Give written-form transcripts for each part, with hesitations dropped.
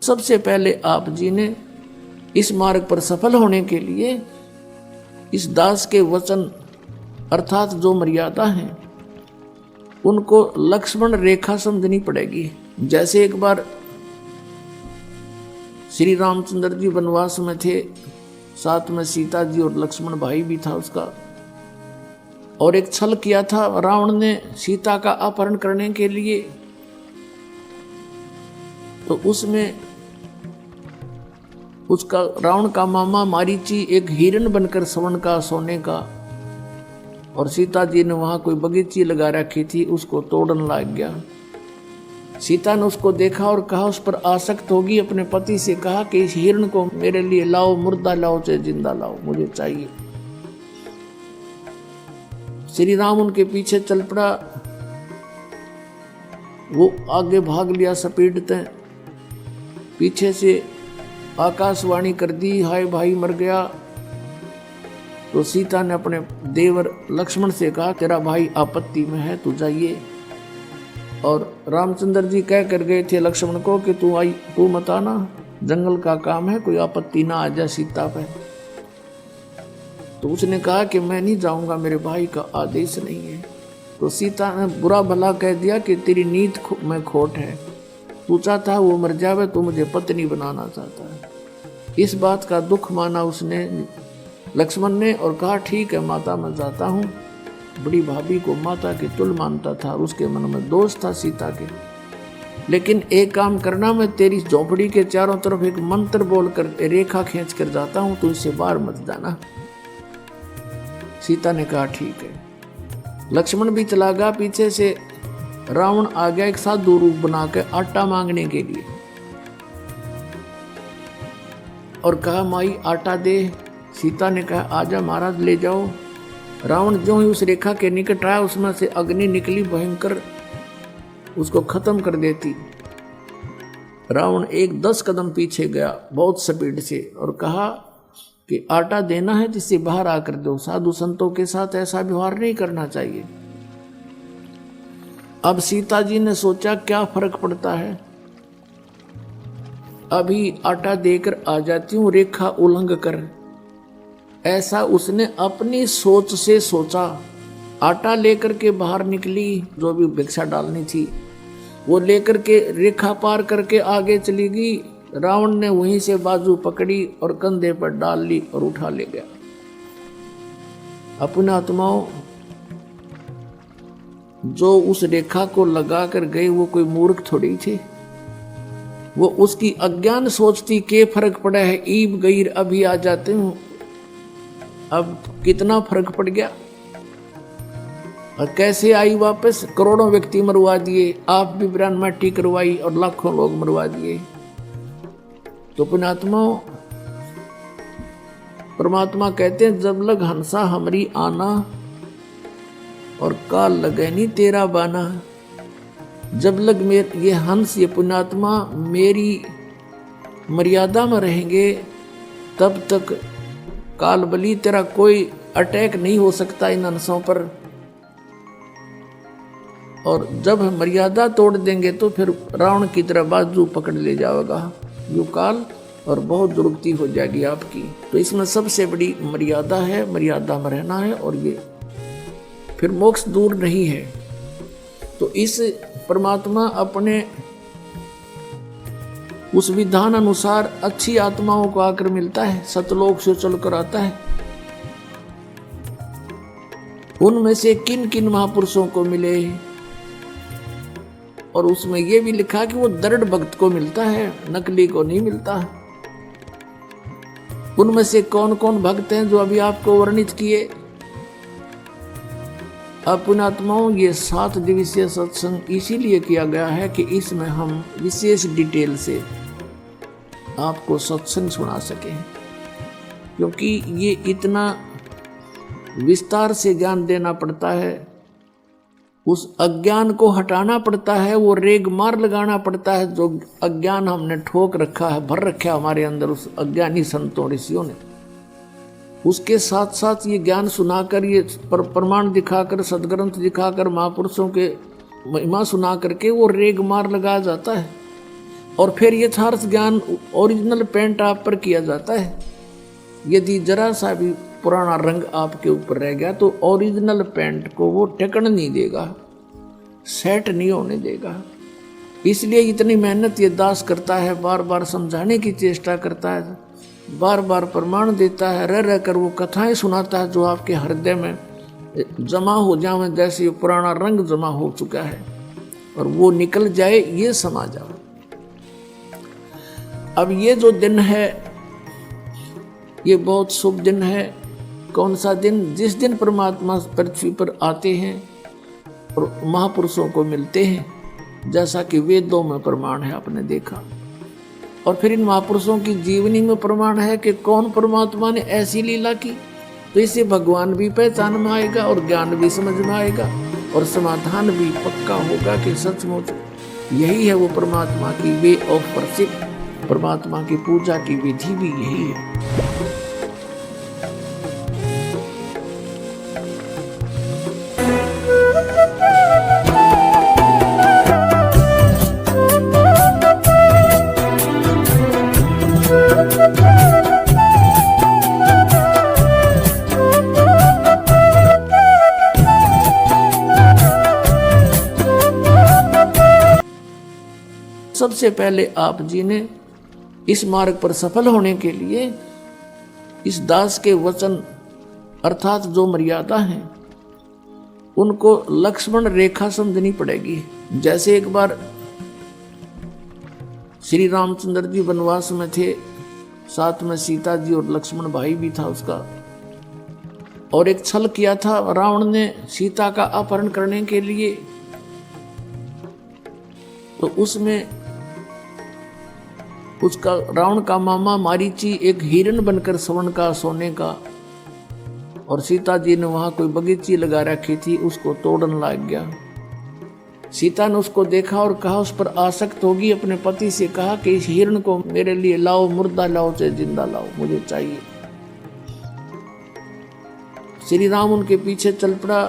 सबसे पहले आप जी ने इस मार्ग पर सफल होने के लिए इस दास के वचन अर्थात जो मर्यादा है उनको लक्ष्मण रेखा समझनी पड़ेगी। जैसे एक बार श्री रामचंद्र जी वनवास में थे, साथ में सीता जी और लक्ष्मण भाई भी था उसका, और एक छल किया था रावण ने सीता का अपहरण करने के लिए। तो उसमें उसका रावण का मामा मारीची एक हिरण बनकर स्वर्ण का सोने का, और सीता जी ने वहां कोई बगीची लगा रखी थी, उसको तोड़ने लग गया। सीता ने उसको देखा और कहा, उस पर आसक्त होगी, अपने पति से कहा कि इस हिरण को मेरे लिए लाओ, मुर्दा लाओ चाहे जिंदा लाओ, मुझे चाहिए। श्री राम उनके पीछे चल पड़ा, वो आगे भाग लिया स्पीडते, पीछे से आकाशवाणी कर दी, हाय भाई मर गया। तो सीता ने अपने देवर लक्ष्मण से कहा, तेरा भाई आपत्ति में है, तू जाइए। और रामचंद्र जी कह कर गए थे लक्ष्मण को कि तू मत आना, जंगल का काम है, कोई आपत्ति ना आ जाए सीता पे। तो उसने कहा कि मैं नहीं जाऊंगा, मेरे भाई का आदेश नहीं है। तो सीता ने बुरा भला कह दिया कि तेरी नीत में खोट है, तू चाहता है वो मर जावे, तू मुझे पत्नी बनाना चाहता है। इस बात का दुख माना उसने लक्ष्मण ने और कहा, ठीक है माता मैं जाता हूँ। बड़ी भाभी को माता के तुल मानता था, उसके मन में दोष था सीता के। लेकिन एक काम करना, मैं तेरी झोपड़ी के चारों तरफ एक मंत्र बोलकर रेखा खींच कर जाता हूँ, तू इससे बाहर मत जाना। सीता ने कहा ठीक है। लक्ष्मण भी चला गया पीछे से। रावण आ गया एक साधु रूप बनाकर आटा मांगने के लिए और कहा, माई आटा दे। सीता ने कहा, आजा महाराज ले जाओ। रावण जो ही उस रेखा के निकट आया, उसमें से अग्नि निकली भयंकर, उसको खत्म कर देती। रावण एक 10 कदम पीछे गया बहुत स्पीड से और कहा कि आटा देना है जिससे बाहर आकर दो, साधु संतों के साथ ऐसा व्यवहार नहीं करना चाहिए। अब सीता जी ने सोचा क्या फर्क पड़ता है, अभी आटा देकर आ जाती हूं रेखा उल्लंघ कर। ऐसा उसने अपनी सोच से सोचा। आटा लेकर के बाहर निकली, जो भी भिक्षा डालनी थी वो लेकर के रेखा पार करके आगे चली गई। रावण ने वहीं से बाजू पकड़ी और कंधे पर डाल ली और उठा ले गया। अपने आत्माओं, जो उस रेखा को लगा कर गए वो कोई मूर्ख थोड़ी थे, वो उसकी अज्ञान सोचती के फर्क पड़ा है, ईब गईर अभी आ जाते हूं। अब कितना फर्क पड़ गया और कैसे आई वापस। करोड़ों व्यक्ति मरवा दिए, आप भी ब्राह्मण माटी करवाई और लाखों लोग मरवा दिए। तो पुण्यात्माओं, परमात्मा कहते हैं, जब लग हंसा हमारी आना और काल लगे नहीं तेरा बाना। जब लग ये हंस, ये पुण्यात्मा मेरी मर्यादा में रहेंगे, तब तक काल बली तेरा कोई अटैक नहीं हो सकता इन हंसों पर। और जब हम मर्यादा तोड़ देंगे तो फिर रावण की तरह बाजू पकड़ ले जाएगा यो काल, और बहुत दुर्गति हो जाएगी आपकी। तो इसमें सबसे बड़ी मर्यादा है, मर्यादा में रहना है, और ये फिर मोक्ष दूर नहीं है। तो इस परमात्मा अपने उस विधान अनुसार अच्छी आत्माओं को आकर मिलता है, सतलोक से चलकर आता है। उनमें से किन किन महापुरुषों को मिले, और उसमें यह भी लिखा कि वो दृढ़ भक्त को मिलता है, नकली को नहीं मिलता। उनमें से कौन कौन भक्त हैं जो अभी आपको वर्णित किए। पुण्यात्माओं, ये 7 दिवसीय सत्संग इसीलिए किया गया है कि इसमें हम विशेष डिटेल से आपको सत्संग सुना सकें, क्योंकि ये इतना विस्तार से ज्ञान देना पड़ता है, उस अज्ञान को हटाना पड़ता है, वो रेग मार लगाना पड़ता है जो अज्ञान हमने ठोक रखा है, भर रखा हमारे अंदर उस अज्ञानी संतों ऋषियों ने। उसके साथ साथ ये ज्ञान सुनाकर, ये प्रमाण दिखाकर, सदग्रंथ दिखाकर, महापुरुषों के महिमा सुना करके वो रेग मार लगाया जाता है। और फिर यथार्थ ज्ञान ओरिजिनल पेंट आप पर किया जाता है। यदि जरा सा भी पुराना रंग आपके ऊपर रह गया तो ओरिजिनल पेंट को वो टेकन नहीं देगा, सेट नहीं होने देगा। इसलिए इतनी मेहनत ये दास करता है, बार बार समझाने की चेष्टा करता है, बार बार प्रमाण देता है, रह रह कर वो कथाएं सुनाता है जो आपके हृदय में जमा हो जाए, जैसे पुराना रंग जमा हो चुका है और वो निकल जाए, ये समा जाओ। अब ये जो दिन है ये बहुत शुभ दिन है। कौन सा दिन? जिस दिन परमात्मा पृथ्वी पर आते हैं और महापुरुषों को मिलते हैं, जैसा कि वेदों में प्रमाण है, आपने देखा। और फिर इन महापुरुषों की जीवनी में प्रमाण है कि कौन परमात्मा ने ऐसी लीला की, तो इससे भगवान भी पहचान में आएगा और ज्ञान भी समझ में आएगा और समाधान भी पक्का होगा कि सचमुच यही है वो परमात्मा की वे ऑफ वर्शिप, परमात्मा की पूजा की विधि भी यही है। सबसे पहले आप जी ने इस मार्ग पर सफल होने के लिए इस दास के वचन अर्थात जो मर्यादा है उनको लक्ष्मण रेखा समझनी पड़ेगी। जैसे एक बार श्री रामचंद्र जी वनवास में थे, साथ में सीता जी और लक्ष्मण भाई भी था उसका, और एक छल किया था रावण ने सीता का अपहरण करने के लिए। तो उसमें उसका रावण का मामा मारीची एक हिरण बनकर स्वर्ण का, सोने का, और सीता जी ने वहां कोई बगीची लगा रखी थी, उसको तोड़न लग गया। सीता ने उसको देखा और कहा, उस पर आसक्त होगी, अपने पति से कहा कि इस हिरण को मेरे लिए लाओ, मुर्दा लाओ चाहे जिंदा लाओ, मुझे चाहिए। श्री राम उनके पीछे चल पड़ा,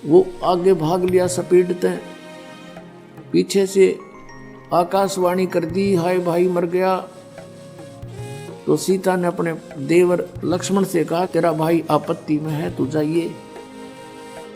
वो आगे भाग लिया सपेटते, पीछे से आकाशवाणी कर दी, हाय भाई मर गया। तो सीता ने अपने देवर लक्ष्मण से कहा, तेरा भाई आपत्ति में है, तू जाइए।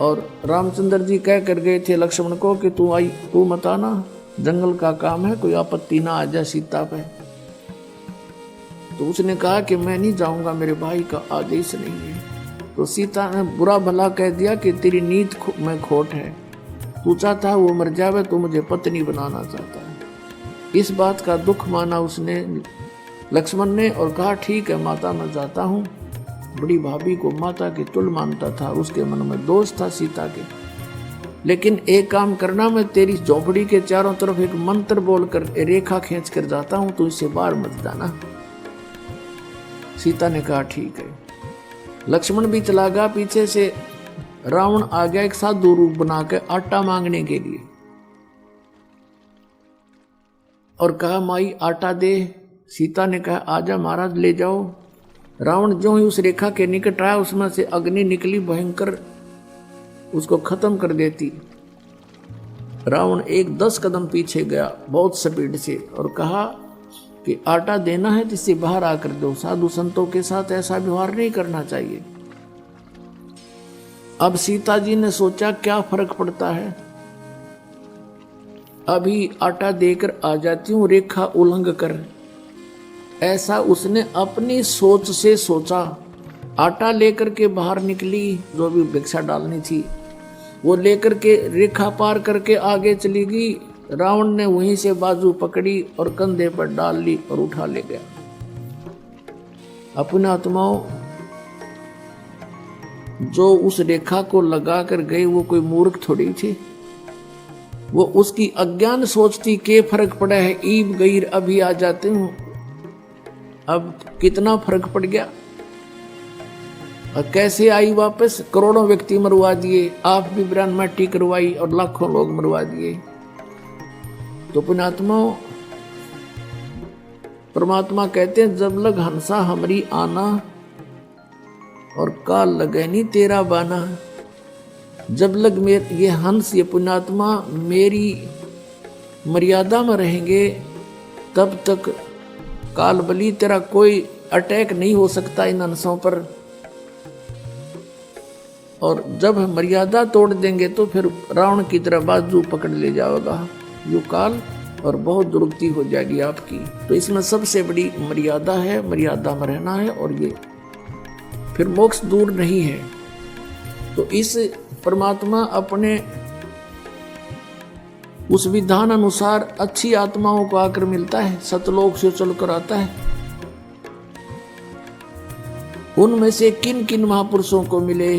और रामचंद्र जी कह कर गए थे लक्ष्मण को कि तू मत आना, जंगल का काम है, कोई आपत्ति ना आ जाए सीता पे। तो उसने कहा कि मैं नहीं जाऊंगा, मेरे भाई का आदेश नहीं है। तो सीता ने बुरा भला कह दिया कि तेरी नीत में खोट है, तू चाहता है वो मर जावे, तो मुझे पत्नी बनाना चाहता है। इस बात का दुख माना उसने लक्ष्मण ने और कहा, ठीक है माता, मैं जाता हूँ। बड़ी भाभी को माता की तुल मानता था, उसके मन में दोष था सीता के। लेकिन एक काम करना, मैं तेरी झोपड़ी के चारों तरफ एक मंत्र बोलकर रेखा खींच कर जाता हूँ, तो इससे बाहर मत जाना। सीता ने कहा ठीक है। लक्ष्मण भी चला गया पीछे से। रावण आ गया एक साधु रूप बनाकर आटा मांगने के लिए और कहा, माई आटा दे। सीता ने कहा, आजा महाराज, ले जाओ। रावण जो ही उस रेखा के निकट आया, उसमें से अग्नि निकली भयंकर, उसको खत्म कर देती। रावण एक 10 कदम पीछे गया बहुत स्पीड से और कहा कि आटा देना है जिससे बाहर आकर दो, साधु संतों के साथ ऐसा व्यवहार नहीं करना चाहिए। अब सीता जी ने सोचा क्या फर्क पड़ता है, अभी आटा देकर आ जाती हूं रेखा उल्लंघ कर। ऐसा उसने अपनी सोच से सोचा। आटा लेकर के बाहर निकली, जो भी भिक्षा डालनी थी वो लेकर के रेखा पार करके आगे चली गई। रावण ने वहीं से बाजू पकड़ी और कंधे पर डाल ली और उठा ले गया। अपने आत्माओं, जो उस रेखा को लगा कर गए वो कोई मूर्ख थोड़ी थी, वो उसकी अज्ञान सोचती के फर्क पड़ा है, ईब गई अभी आ जाते हूं। अब कितना फर्क पड़ गया और कैसे आई वापस। करोड़ों व्यक्ति मरवा दिए, आप भी ब्रांड मट्टी करवाई और लाखों लोग मरवा दिए। तो पुण्यात्माओं, परमात्मा कहते हैं, जब लग हंसा हमरी आना और काल लगे नहीं तेरा बाना। जब लग ये हंस, ये पुण्यात्मा मेरी मर्यादा में रहेंगे तब तक काल बलि तेरा कोई अटैक नहीं हो सकता इन अंशों पर। और जब हम मर्यादा तोड़ देंगे तो फिर रावण की तरह बाजू पकड़ ले जाएगा यो काल, और बहुत दुर्गति हो जाएगी आपकी। तो इसमें सबसे बड़ी मर्यादा है, मर्यादा में रहना है, और ये फिर मोक्ष दूर नहीं है। तो इस परमात्मा अपने उस विधान अनुसार अच्छी आत्माओं को आकर मिलता है, सतलोक से चलकर आता है। उनमें से किन किन महापुरुषों को मिले,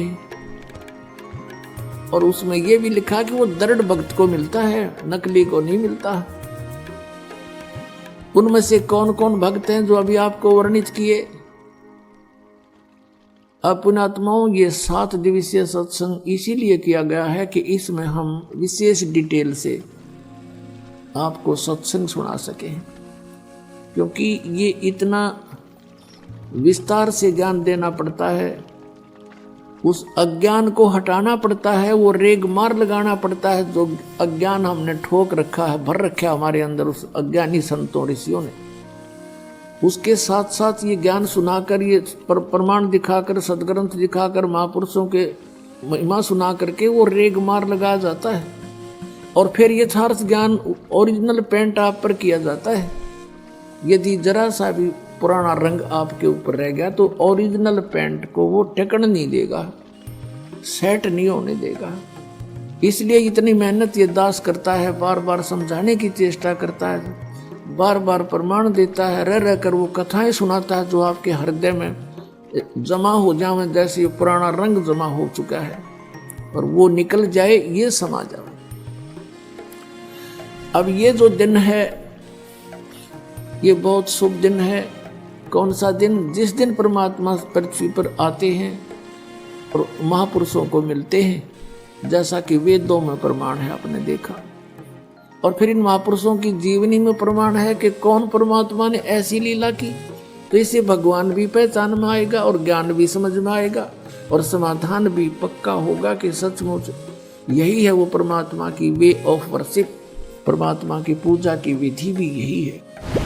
और उसमें यह भी लिखा कि वो दृढ़ भक्त को मिलता है, नकली को नहीं मिलता। उनमें से कौन कौन भक्त हैं जो अभी आपको वर्णित किए। पुण्यात्माओं, ये 7 दिवसीय सत्संग इसीलिए किया गया है कि इसमें हम विशेष डिटेल से आपको सत्संग सुना सकें, क्योंकि ये इतना विस्तार से ज्ञान देना पड़ता है, उस अज्ञान को हटाना पड़ता है, वो रेग मार लगाना पड़ता है जो अज्ञान हमने ठोक रखा है, भर रखा है हमारे अंदर उस अज्ञानी संतों ऋषियों ने। उसके साथ साथ ये ज्ञान सुनाकर, ये प्रमाण दिखाकर, सदग्रंथ दिखाकर, महापुरुषों के महिमा सुना करके वो रेग मार लगाया जाता है, और फिर यथार्थ ज्ञान ओरिजिनल पेंट आप पर किया जाता है। यदि जरा सा भी पुराना रंग आपके ऊपर रह गया तो ओरिजिनल पेंट को वो टेकन नहीं देगा, सेट नहीं होने देगा। इसलिए इतनी मेहनत ये दास करता है, बार बार समझाने की चेष्टा करता है, बार बार प्रमाण देता है, रह रह कर वो कथाएं सुनाता है जो आपके हृदय में जमा हो जाए, जैसे ये पुराना रंग जमा हो चुका है और वो निकल जाए, ये समा जाए। अब ये जो दिन है ये बहुत शुभ दिन है। कौन सा दिन? जिस दिन परमात्मा पृथ्वी पर आते हैं और महापुरुषों को मिलते हैं, जैसा कि वेदों में प्रमाण है, आपने देखा। और फिर इन महापुरुषों की जीवनी में प्रमाण है कि कौन परमात्मा ने ऐसी लीला की, तो इसे भगवान भी पहचान में आएगा और ज्ञान भी समझ में आएगा और समाधान भी पक्का होगा कि सचमुच यही है वो परमात्मा की वे ऑफ वर्शिप, परमात्मा की पूजा की विधि भी यही है।